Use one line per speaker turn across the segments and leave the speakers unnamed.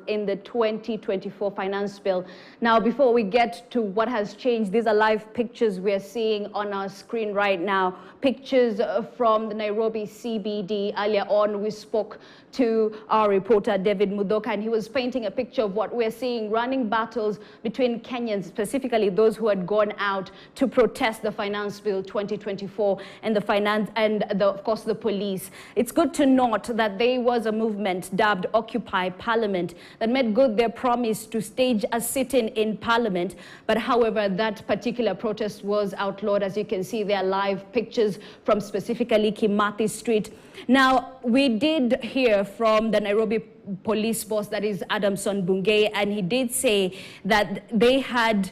in the 2024 finance bill. Now, before we get to what has changed, these are live pictures we're seeing on our screen right now. Pictures from the Nairobi CBD. Earlier on, we spoke to our reporter, David Mudoka, and he was painting a picture of what we're seeing, running battles between Kenyans, specifically those who had gone out to protest the finance bill 2024 and of course, the police. It's good to note that there was a movement dubbed Occupy Parliament that made good their promise to stage a sit-in in Parliament. But however, that particular protest was outlawed. As you can see, there are live pictures from specifically Kimathi Street. Now, we did hear from the Nairobi police boss, that is Adamson Bungei, and he did say that they had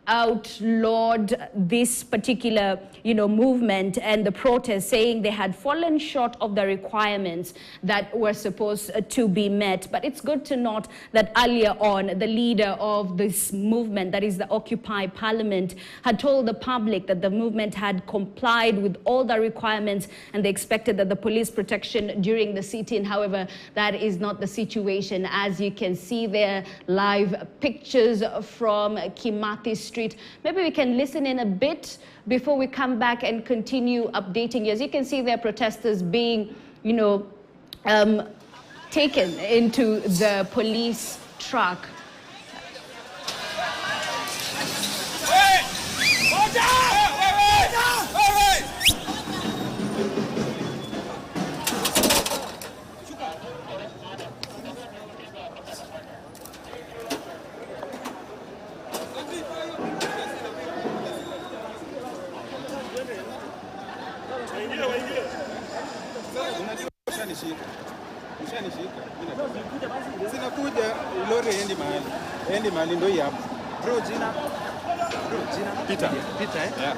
outlawed this particular, movement and the protest, saying they had fallen short of the requirements that were supposed to be met. But it's good to note that earlier on, the leader of this movement, that is the Occupy Parliament, had told the public that the movement had complied with all the requirements and they expected that the police protection during the sit-in. However, that is not the situation. As you can see there, live pictures from Kimathi Street. Maybe we can listen in a bit before we come back and continue updating you. As you can see, there are protesters being, taken into the police truck.
Sinakuja lori endi mahali ndo hapo. Bro, jina Peter. Peter, eh? Yeah.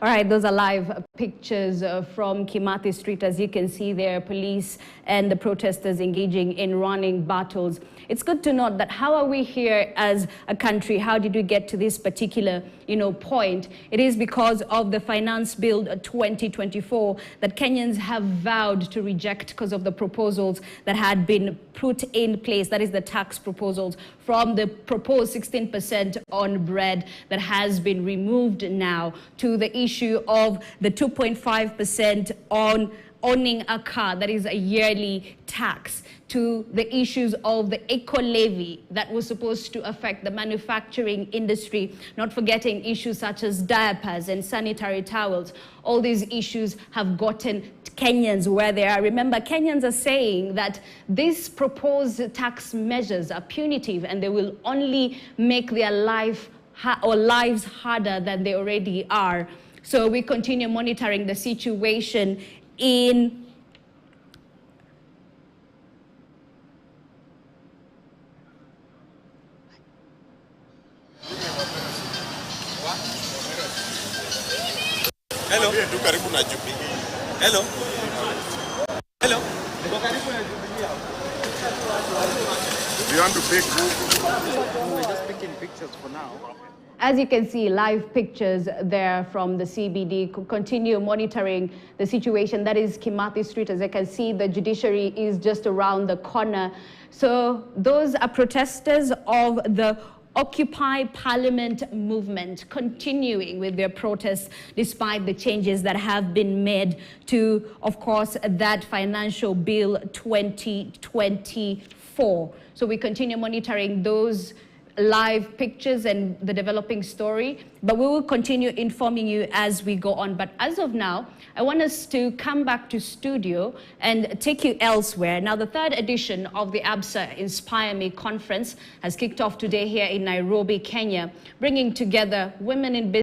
All right, those are live pictures from Kimathi Street. As you can see there, police and the protesters engaging in running battles. It's good to note that how are we here as a country? How did we get to this particular, point? It is because of the Finance Bill 2024 that Kenyans have vowed to reject because of the proposals that had been put in place. That is the tax proposals from the proposed 16% on bread that has been removed now, to the issue of the 2.5% on owning a car, that is a yearly tax, to the issues of the eco-levy that was supposed to affect the manufacturing industry, not forgetting issues such as diapers and sanitary towels. All these issues have gotten Kenyans where they are. Remember, Kenyans are saying that these proposed tax measures are punitive and they will only make their lives harder than they already are. So we continue monitoring the situation in
Hello. Hello. Hello. Do you want to pick? We're just picking pictures for now.
As you can see, live pictures there from the CBD. Continue monitoring the situation. That is Kimathi Street. As I can see, the judiciary is just around the corner. So those are protesters of the Occupy Parliament movement, continuing with their protests despite the changes that have been made to, of course, that financial bill 2024. So we continue monitoring those live pictures and the developing story, but we will continue informing you as we go on. But as of now, I want us to come back to studio and take you elsewhere. Now, the third edition of the ABSA Inspire Me conference has kicked off today here in Nairobi, Kenya, bringing together women in business